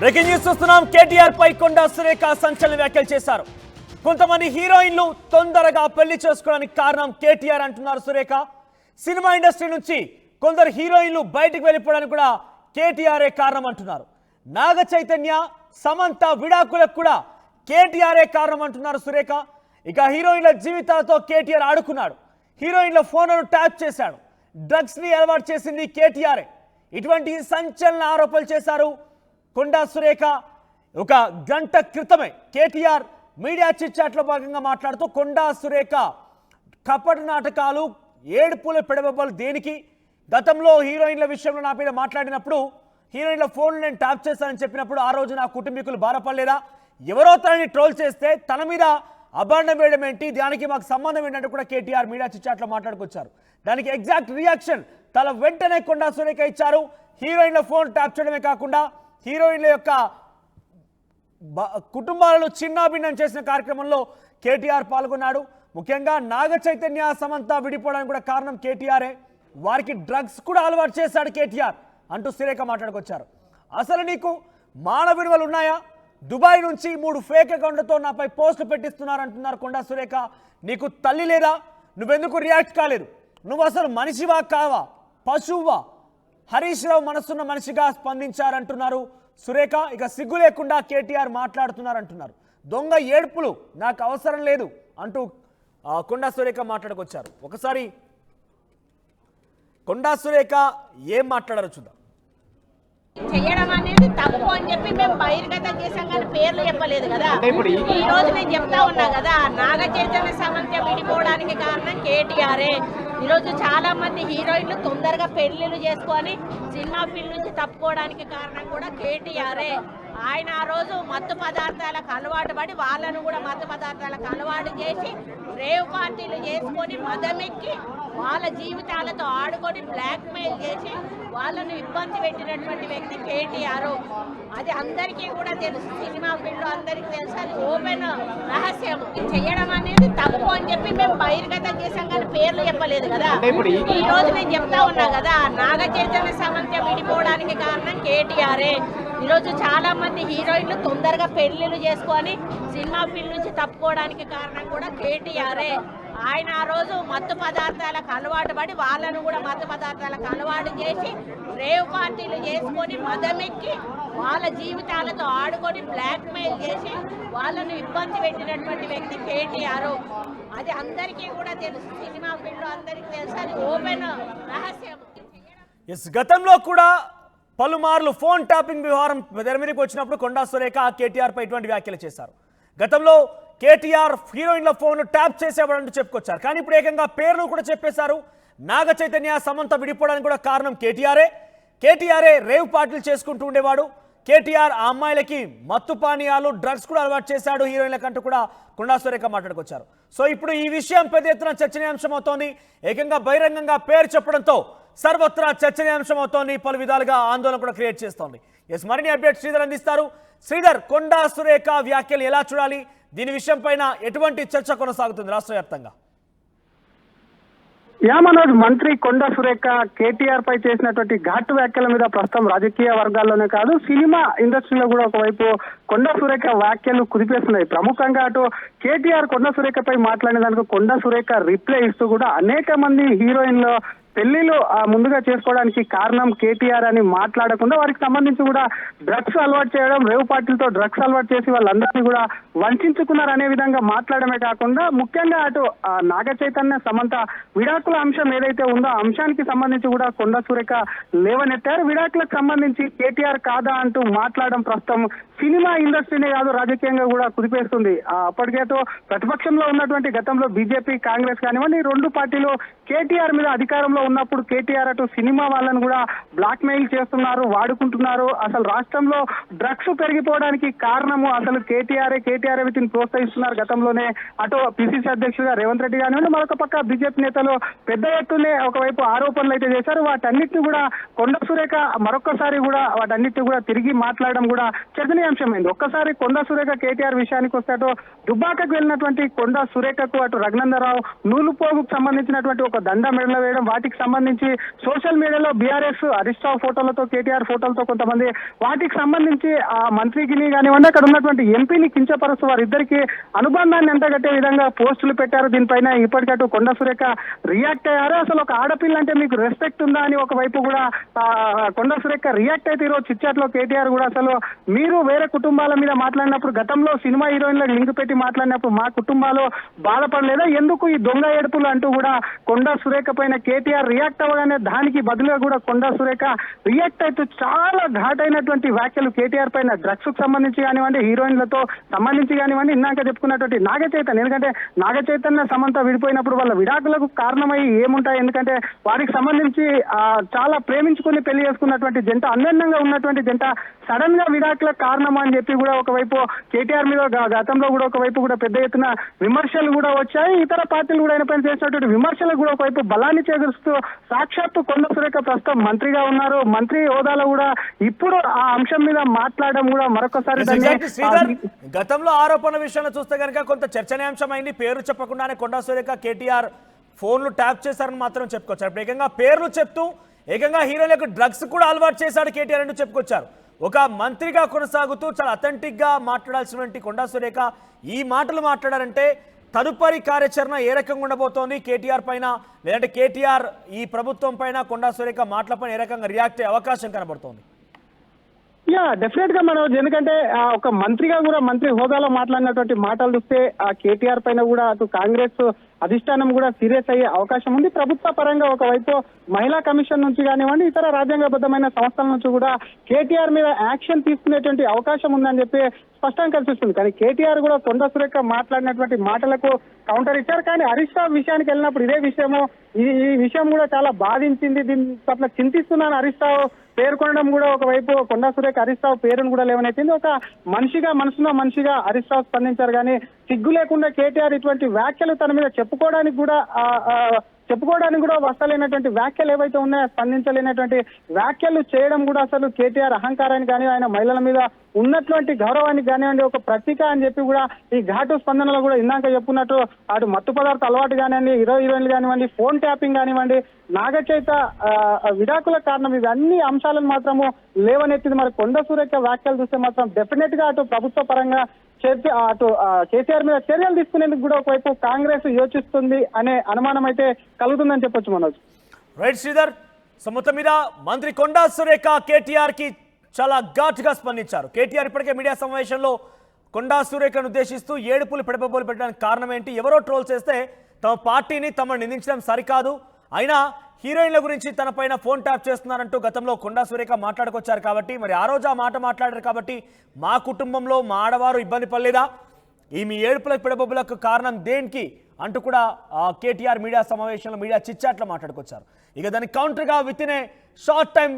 Breaking news చూస్తున్నాం. కేటీఆర్ పై కొండా సురేఖ సంచలన వ్యాఖ్యలు చేశారు. కొంతమంది హీరోయిన్లు తొందరగా పెళ్లి చేసుకోవడానికి కారణం కేటీఆర్ అంటున్నారు సురేఖ. సినిమా ఇండస్ట్రీ నుంచి కొందరు హీరోయిన్లు బయటకు వెళ్ళిపోవడానికి కూడా కేటీఆర్ఏ కారణం అంటున్నారు. నాగ చైతన్య, సమంత విడాకులకు కూడా కేటీఆర్ఏ కారణం అంటున్నారు సురేఖ. ఇక హీరోయిన్ల జీవితాలతో కేటీఆర్ ఆడుకున్నాడు. హీరోయిన్ల ఫోన్లను ట్యాప్ చేశాడు. డ్రగ్స్ ని అలవాటు చేసింది కేటీఆర్ఏ. ఇటువంటి సంచలన ఆరోపణలు చేశారు కొండా సురేఖ. ఒక గంట క్రితమే కేటీఆర్ మీడియా చిట్చాట్లో భాగంగా మాట్లాడుతూ కొండా సురేఖ కపట నాటకాలు, ఏడుపుల పెడబొబ్బలు దేనికి? గతంలో హీరోయిన్ల విషయంలో నా మీద మాట్లాడినప్పుడు హీరోయిన్ల ఫోన్లు నేను ట్యాప్ చేశానని చెప్పినప్పుడు ఆ రోజు నా కుటుంబీకులు బాధపడలేదా? ఎవరో తనని ట్రోల్ చేస్తే తన మీద అభాండం వేయడం ఏంటి, దానికి మాకు సంబంధం ఏంటంటే కూడా కేటీఆర్ మీడియా చిట్చాట్లో మాట్లాడుకొచ్చారు. దానికి ఎగ్జాక్ట్ రియాక్షన్ తన వెంటనే కొండా సురేఖ ఇచ్చారు. హీరోయిన్ల ఫోన్ ట్యాప్ చేయడమే కాకుండా హీరోయిన్ల యొక్క కుటుంబాలను చిన్నాభిన్నం చేసిన కార్యక్రమంలో కేటీఆర్ పాల్గొన్నాడు. ముఖ్యంగా నాగ చైతన్య, సమంత విడిపోవడానికి కూడా కారణం కేటీఆరే. వారికి డ్రగ్స్ కూడా అలవాటు చేశాడు కేటీఆర్ అంటూ సురేఖ మాట్లాడుకొచ్చారు. అసలు నీకు మానవ విలువలు ఉన్నాయా? దుబాయ్ నుంచి 3 ఫేక్ అకౌంట్లతో నాపై పోస్టులు పెట్టిస్తున్నారంటున్నారు కొండా సురేఖ. నీకు తల్లి లేదా? నువ్వెందుకు రియాక్ట్ కాలేదు? నువ్వు అసలు మనిషివా కావా, పశువువా? హరీష్ రావు మనసున్న మనిషిగా స్పందించారంటున్నారు సురేఖ. ఇక సిగ్గు లేకుండా కేటీఆర్ మాట్లాడుతున్నారంటున్నారు. దొంగ ఏడుపులు నాకు అవసరం లేదు అంటూ కొండా సురేఖ మాట్లాడుకొచ్చారు. ఒకసారి కొండా సురేఖ ఏం మాట్లాడారో చూద్దాం. చేయడం అనేది తప్పు అని చెప్పి మేము బహిర్గతం చేసాం, కానీ పేర్లు చెప్పలేదు కదా. ఈ రోజు నేను చెప్తా ఉన్నా కదా, నాగ చైతన్య సమంత విడిపోవడానికి కారణం కేటీఆర్ఏ. ఈరోజు చాలా మంది హీరోయిన్లు తొందరగా పెళ్లిళ్ళు చేసుకొని సినిమా ఫీల్డ్ నుంచి తప్పుకోవడానికి కారణం కూడా కేటీఆర్ఏ. ఆయన ఆ రోజు మత్తు పదార్థాలకు అలవాటు పడి వాళ్ళను కూడా మత్తు పదార్థాలకు అలవాటు చేసి రేవ్ పార్టీలు చేసుకొని మదమెక్కి వాళ్ళ జీవితాలతో ఆడుకొని బ్లాక్మెయిల్ చేసి వాళ్ళను ఇబ్బంది పెట్టినటువంటి వ్యక్తి కేటీఆర్. అది అందరికీ కూడా తెలుసు, సినిమా ఫీల్డ్ అందరికీ తెలుసు, అది ఓపెన్ రహస్యం. చేయడం అనేది తప్పు అని చెప్పి మేము బహిర్గతం చేసాం, కానీ పేర్లు చెప్పలేదు కదా. ఈ రోజు నేను చెప్తా ఉన్నా కదా, నాగ చైతన్య సమంత విడిపోవడానికి కారణం కేటీఆర్ఏ. ఈరోజు చాలా మంది హీరోయిన్లు తొందరగా పెళ్లిళ్ళు చేసుకొని సినిమా ఫీల్డ్ నుంచి తప్పుకోవడానికి కారణం కూడా కేటీఆర్ఏ. ఆయన ఆ రోజు మత్తు పదార్థాలకు అలవాటు పడి వాళ్ళను కూడా మత్తు పదార్థాలకు అలవాటు చేసి రేవ్ పార్టీలు చేసుకొని మదమెక్కి వాళ్ళ జీవితాలతో ఆడుకొని బ్లాక్మెయిల్ చేసి వాళ్ళను ఇబ్బంది పెట్టినటువంటి వ్యక్తి కేటీఆర్. అది అందరికీ కూడా తెలుసు, సినిమా ఫీల్డ్ అందరికీ తెలుసు, అది ఓపెన్ రహస్యం. గతంలో కూడా పలుమార్లు ఫోన్ ట్యాపింగ్ వ్యవహారం తెర మీదకి వచ్చినప్పుడు కొండా సురేఖ కేటీఆర్ పై ఇటువంటి వ్యాఖ్యలు చేశారు. గతంలో కేటీఆర్ హీరోయిన్ల ఫోన్ ట్యాప్ చేసేవాడంటూ చెప్పుకొచ్చారు. కానీ ఇప్పుడు ఏకంగా పేర్లు కూడా చెప్పేశారు. నాగ చైతన్య, సమంత విడిపోవడానికి కూడా కారణం కేటీఆర్ఏ రేవ్ పార్టీలు చేసుకుంటూ ఉండేవాడు. కేటీఆర్ ఆ అమ్మాయిలకి మత్తు పానీయాలు, డ్రగ్స్ కూడా అలవాటు చేశాడు హీరోయిన్లకంటూ కూడా కొండా సురేఖ మాట్లాడుకొచ్చారు. సో ఇప్పుడు ఈ విషయం పెద్ద ఎత్తున చర్చనీయాంశం అవుతోంది. ఏకంగా బహిరంగంగా పేరు చెప్పడంతో సర్వత్రా చర్చనీయాంశం అవుతోంది. పలు విధాలుగా ఆందోళన కూడా క్రియేట్ చేస్తోంది. మరిన్ని అప్డేట్ శ్రీధర్ అందిస్తారు. శ్రీధర్, కొండా సురేఖ వ్యాఖ్యలు ఎలా చూడాలి? దీని విషయం పైన ఎటువంటి చర్చ కొనసాగుతుంది రాష్ట్ర వ్యాప్తంగా? మనోజ్, మంత్రి కొండా సురేఖ కేటీఆర్ పై చేసినటువంటి ఘాటు వ్యాఖ్యల మీద ప్రస్తుతం రాజకీయ వర్గాల్లోనే కాదు, సినిమా ఇండస్ట్రీలో కూడా ఒకవైపు కొండా సురేఖ వ్యాఖ్యలు కుదిపేస్తున్నాయి. ప్రముఖంగా అటు కేటీఆర్ కొండా సురేఖపై మాట్లాడిన దానికి కొండా సురేఖ రిప్లై ఇస్తూ కూడా అనేక మంది హీరోయిన్లు పెళ్లిలు ముందుగా చేసుకోవడానికి కారణం కేటీఆర్ అని మాట్లాడకుండా వారికి సంబంధించి కూడా డ్రగ్స్ అలవాటు చేయడం, రేవ్ పార్టీలతో డ్రగ్స్ అలవాటు చేసి వాళ్ళందరినీ కూడా వంచుకున్నారు అనే విధంగా మాట్లాడమే కాకుండా ముఖ్యంగా అటు నాగ చైతన్య, సమంత విడాకుల అంశం ఏదైతే ఉందో ఆ అంశానికి సంబంధించి కూడా కొండా సురేఖ లేవనెత్తారు. విడాకులకు సంబంధించి కేటీఆర్ కాదా అంటూ మాట్లాడడం ప్రస్తుతం సినిమా ఇండస్ట్రీనే కాదు రాజకీయంగా కూడా కుదిపేస్తుంది. అప్పటికేతో ప్రతిపక్షంలో ఉన్నటువంటి గతంలో బీజేపీ, కాంగ్రెస్ కానివ్వండి, 2 పార్టీలు కేటీఆర్ మీద అధికారంలో ఉన్నప్పుడు కేటీఆర్ అటు సినిమా వాళ్ళని కూడా బ్లాక్ మెయిల్ చేస్తున్నారు, వాడుకుంటున్నారు. అసలు రాష్ట్రంలో డ్రగ్స్ పెరిగిపోవడానికి కారణము అసలు కేటీఆర్ వీటిని ప్రోత్సహిస్తున్నారు. గతంలోనే అటు పిసిసి అధ్యక్షుడిగా రేవంత్ రెడ్డి కానివ్వండి, మరొక పక్క బీజేపీ నేతలు పెద్ద ఎత్తునే ఒకవైపు ఆరోపణలు అయితే చేశారు. వాటన్నిటిని కూడా కొండా సురేఖ మరొకసారి కూడా వాటన్నిటిని కూడా తిరిగి మాట్లాడడం కూడా చర్చనీయాంశమైంది. ఒక్కసారి కొండా సురేఖ కేటీఆర్ విషయానికి వస్తే అటు దుబ్బాకకు వెళ్ళినటువంటి కొండా సురేఖకు అటు రఘునందరావు నూలుపోగుకు సంబంధించినటువంటి ఒక దండ మెడలో వేయడం, వాటికి వాటికి సంబంధించి సోషల్ మీడియాలో బీఆర్ఎస్ హరీష్ రావు ఫోటోలతో కేటీఆర్ ఫోటోలతో కొంతమంది వాటికి సంబంధించి ఆ మంత్రికి కానివ్వండి అక్కడ ఉన్నటువంటి ఎంపీని కించపరుస్తూ వారిద్దరికి అనుబంధాన్ని ఎంతగట్టే విధంగా పోస్టులు పెట్టారు. దీనిపైన ఇప్పటికట్టు కొండా సురేఖ రియాక్ట్ అయ్యారు. అసలు ఒక ఆడపిల్ల అంటే మీకు రెస్పెక్ట్ ఉందా అని ఒకవైపు కూడా కొండా సురేఖ రియాక్ట్ అయితే ఈరోజు చిట్చాట్లో కేటీఆర్ కూడా అసలు మీరు వేరే కుటుంబాల మీద మాట్లాడినప్పుడు గతంలో సినిమా హీరోయిన్లకు లింక్ పెట్టి మాట్లాడినప్పుడు మా కుటుంబాలు బాధపడలేదా, ఎందుకు ఈ దొంగ ఏడుపులు అంటూ కూడా కొండా సురేఖ పైన కేటీఆర్ రియాక్ట్ అవ్వగానే దానికి బదులుగా కూడా కొండా సురేఖ రియాక్ట్ అయితే చాలా ఘాటైనటువంటి వ్యాఖ్యలు కేటీఆర్ పైన డ్రగ్స్ కు సంబంధించి కానివ్వండి హీరోయిన్లతో సంబంధించి కానివ్వండి ఇందాక చెప్పుకున్నటువంటి నాగ చైతన్య, ఎందుకంటే నాగ చైతన్య సమంత విడిపోయినప్పుడు వాళ్ళ విడాకులకు కారణమై ఏముంటాయి, ఎందుకంటే వారికి సంబంధించి చాలా ప్రేమించుకుని పెళ్లి చేసుకున్నటువంటి జంట అన్యోన్యంగా ఉన్నటువంటి జంట సడన్ గా విడాకుల కారణం అని చెప్పి కూడా ఒకవైపు కేటీఆర్ మీద గతంలో కూడా ఒకవైపు కూడా పెద్ద ఎత్తున విమర్శలు కూడా వచ్చాయి. ఇతర పార్టీలు కూడా ఆయన పైన చేసినటువంటి విమర్శలకు కూడా ఒకవైపు బలాన్ని చేకూరుస్తూ సాక్షాత్తు కొండా సురేఖ ప్రస్తుతం మంత్రిగా ఉన్నారు. మంత్రి హోదాలో కూడా ఇప్పుడు ఆ అంశం మీద మాట్లాడడం కూడా మరొకసారి గతంలో ఆరోపణ విషయంలో చూస్తే కనుక కొంత చర్చనీయాంశం అయింది. పేరు చెప్పకుండానే కొండా సురేఖ కేటీఆర్ ఫోన్లు ట్యాప్ చేశారని మాత్రం చెప్పుకొచ్చారు. ఇప్పుడు ఏకంగా పేర్లు చెప్తూ ఏకంగా హీరోలకు డ్రగ్స్ కూడా అలవాటు చేశాడు కేటీఆర్ అంటూ చెప్పుకొచ్చారు. ఒక మంత్రిగా కొనసాగుతూ చాలా అథెంటిక్ గా మాట్లాడాల్సినటువంటి కొండా సురేఖ ఈ మాటలు మాట్లాడారంటే తదుపరి కార్యాచరణ ఏ రకంగా ఉండబోతోంది కేటీఆర్ పైన, లేదంటే కేటీఆర్ ఈ ప్రభుత్వం పైన కొండా సురేఖ మాటలపైన ఏ రకంగా రియాక్ట్ అయ్యే అవకాశం కనబడుతోంది? డెఫినెట్ గా మనం ఎందుకంటే ఒక మంత్రిగా కూడా మంత్రి హోదాలో మాట్లాడినటువంటి మాటలు చూస్తే ఆ కేటీఆర్ పైన కూడా అటు కాంగ్రెస్ అధిష్టానం కూడా సీరియస్ అయ్యే అవకాశం ఉంది. ప్రభుత్వ పరంగా ఒకవైపు మహిళా కమిషన్ నుంచి కానివ్వండి ఇతర రాజ్యాంగబద్ధమైన సంస్థల నుంచి కూడా కేటీఆర్ మీద యాక్షన్ తీసుకునేటువంటి అవకాశం ఉందని చెప్పి స్పష్టంగా కనిపిస్తుంది. కానీ కేటీఆర్ కూడా కొండా సురేఖ మాట్లాడినటువంటి మాటలకు కౌంటర్ ఇచ్చారు. కానీ హరీష్ రావు విషయానికి వెళ్ళినప్పుడు ఇదే విషయము ఈ విషయం కూడా చాలా బాధించింది, దీని పట్ల చింతిస్తున్నాను హరీష్ రావు పేర్కొనడం కూడా ఒకవైపు కొండా సురేఖ హరీష్ రావు పేరును కూడా లేవనైతుంది. ఒక మనిషిగా మనసులో మనిషిగా హరీష్ రావు స్పందించారు. కానీ సిగ్గు లేకుండా కేటీఆర్ ఇటువంటి వ్యాఖ్యలు తన మీద చెప్పుకోవడానికి కూడా వస్తలేనటువంటి వ్యాఖ్యలు ఏవైతే ఉన్నాయో స్పందించలేనటువంటి వ్యాఖ్యలు చేయడం కూడా అసలు కేటీఆర్ అహంకారాన్ని కానీ ఆయన మహిళల మీద ఉన్నటువంటి గౌరవానికి కానివ్వండి ఒక ప్రతీక అని చెప్పి కూడా ఈ ఘాటు స్పందనలో కూడా ఇందాక చెప్పుకున్నట్టు అటు మత్తు పదార్థ అలవాటు కానివ్వండి హీరోయిన్లు కానివ్వండి ఫోన్ ట్యాపింగ్ కానివ్వండి నాగచైత విడాకుల కారణం ఇవి అన్ని అంశాలను మాత్రము లేవనెత్తింది. మరి కొండా సురేఖ వ్యాఖ్యలు చూస్తే మాత్రం డెఫినెట్ గా అటు ప్రభుత్వ పరంగా అటు కేసీఆర్ మీద చర్యలు తీసుకునేందుకు కూడా ఒకవైపు కాంగ్రెస్ యోచిస్తుంది అనే అనుమానం అయితే కలుగుతుందని చెప్పొచ్చు మనోజ్. రైట్ శ్రీధర్, సో మొత్తం మీద మంత్రి కొండా సురేఖ కేటీఆర్ కి చాలా ఘాటుగా స్పందించారు. కేటీఆర్ ఇప్పటికే మీడియా సమావేశంలో కొండా సురేఖను ఉద్దేశిస్తూ ఏడుపులు పెడబోలు పెట్టడానికి కారణం ఏంటి, ఎవరో ట్రోల్ చేస్తే తమ పార్టీని తమను నిందించడం సరికాదు, అయినా హీరోయిన్ల గురించి తన పైన ఫోన్ ట్యాప్ చేస్తున్నారంటూ గతంలో కొండా సురేఖ మాట్లాడుకొచ్చారు కాబట్టి మరి ఆ రోజు ఆ మాట మాట్లాడారు కాబట్టి మా కుటుంబంలో మా ఆడవారు ఇబ్బంది పడలేదా, ఈ మీ ఏడుపులకు పెడబొబ్బులకు కారణం దేనికి అంటూ కూడా కేటీఆర్ మీడియా సమావేశంలో మీడియా చిట్చాట్లో మాట్లాడుకొచ్చారు. ఇక దానికి కౌంటర్గా within a short time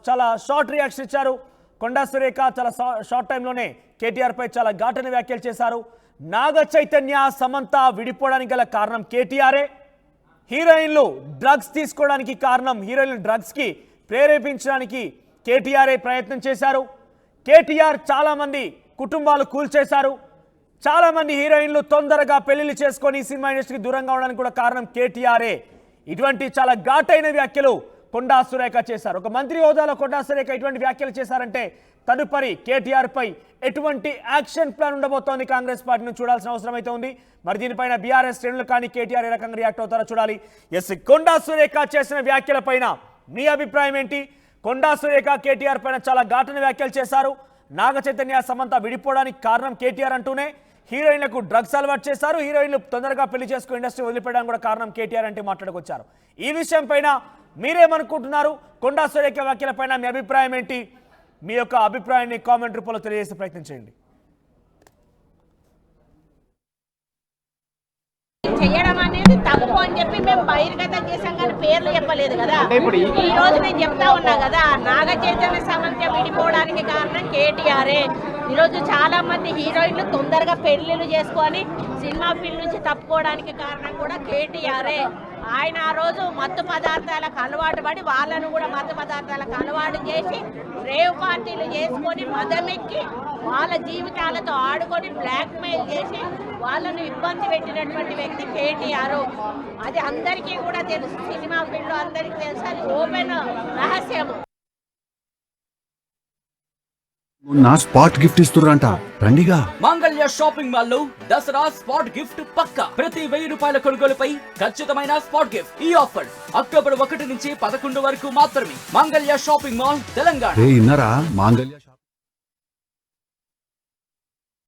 చాలా షార్ట్ రియాక్షన్ ఇచ్చారు కొండా సురేఖ. చాలా షార్ట్ టైంలోనే కేటీఆర్ పై చాలా ఘాటైన వ్యాఖ్యలు చేశారు. నాగ చైతన్య సమంత విడిపోవడానికి గల కారణం కేటీఆరే, హీరోయిన్లు డ్రగ్స్ తీసుకోవడానికి కారణం, హీరోయిన్లు డ్రగ్స్కి ప్రేరేపించడానికి కేటీఆర్ఏ ప్రయత్నం చేశారు. కేటీఆర్ చాలామంది కుటుంబాలు కూల్చేశారు, చాలామంది హీరోయిన్లు తొందరగా పెళ్లిళ్ళు చేసుకొని సినిమా ఇండస్ట్రీకి దూరంగా అవడానికి కూడా కారణం కేటీఆర్ఏ. ఇటువంటి చాలా ఘాటైన వ్యాఖ్యలు కొండా సురేఖ చేశారు. ఒక మంత్రి హోదాలో కొండా సురేఖ ఇటువంటి వ్యాఖ్యలు చేశారంటే తదుపరి కేటీఆర్ పై ఎటువంటి యాక్షన్ ప్లాన్ ఉండబోతోంది కాంగ్రెస్ పార్టీని చూడాల్సిన అవసరం అయితే ఉంది. మరి దీనిపైన బీఆర్ఎస్ శ్రేణులు కానీ కేటీఆర్ ఏ రకంగా రియాక్ట్ అవుతారో చూడాలి. ఎస్, కొండా సురేఖ చేసిన వ్యాఖ్యల పైన మీ అభిప్రాయం ఏంటి? కొండా సురేఖ కేటీఆర్ పైన చాలా ఘాటైన వ్యాఖ్యలు చేశారు. నాగ చైతన్య సమంత విడిపోవడానికి కారణం కేటీఆర్ అంటూనే హీరోయిన్లకు డ్రగ్స్ అలవాటు చేశారు, హీరోయిన్లు తొందరగా పెళ్లి చేసుకుని ఇండస్ట్రీ వదిలిపెట్టడానికి కూడా కారణం కేటీఆర్ అంటే మాట్లాడుకొచ్చారు. ఈ విషయం పైన మీరేమనుకుంటున్నారు? కొండా సురేఖ వ్యాఖ్యల పైన మీ అభిప్రాయం ఏంటి? మీ యొక్క అభిప్రాయాన్ని కామెంట్ రూపంలో తెలియజేసే ప్రయత్నం చేయండి. చేయడం అనేది తప్పు అని చెప్పి మేము బహిర్గతం చేసాం కానీ పేర్లు చెప్పలేదు కదా. ఈ రోజు నేను చెప్తా ఉన్నా కదా, నాగ చైతన్య సమంత విడిపోవడానికి కారణం కేటీఆర్ఏ. ఈరోజు చాలా మంది హీరోయిన్లు తొందరగా పెళ్లిళ్ళు చేసుకొని సినిమా ఫీల్డ్ నుంచి తప్పుకోవడానికి కారణం కూడా కేటీఆర్ఏ. ఆయన ఆ రోజు మత్తు పదార్థాలకు అలవాటు పడి వాళ్ళను కూడా మత్తు పదార్థాలకు అలవాటు చేసి రేవ్ పార్టీలు చేసుకొని మదమెక్కి వాళ్ళ జీవితాలతో ఆడుకొని బ్లాక్మెయిల్ చేసి వాళ్ళను ఇబ్బంది పెట్టినటువంటి వ్యక్తి కేటీఆర్. అది అందరికీ కూడా తెలుసు, సినిమా ఫీల్డ్ అందరికీ తెలుసు, అది ఓపెన్ రహస్యము. నా స్పాట్ గిఫ్ట్ ఇస్తుర్రంట రండిగా. మాంగళ్య షాపింగ్ మాల్ లో దసరా స్పాట్ గిఫ్ట్ పక్కా. ప్రతి 1000 రూపాయల కొనుగోలుపై ఖచ్చితమైన స్పాట్ గిఫ్ట్. ఈ ఆఫర్ అక్టోబర్ 1 నుంచి 11 వరకు మాత్రమే. మాంగళ్య షాపింగ్ మాల్, తెలంగాణ. ఇన్నరా మాంగళ్య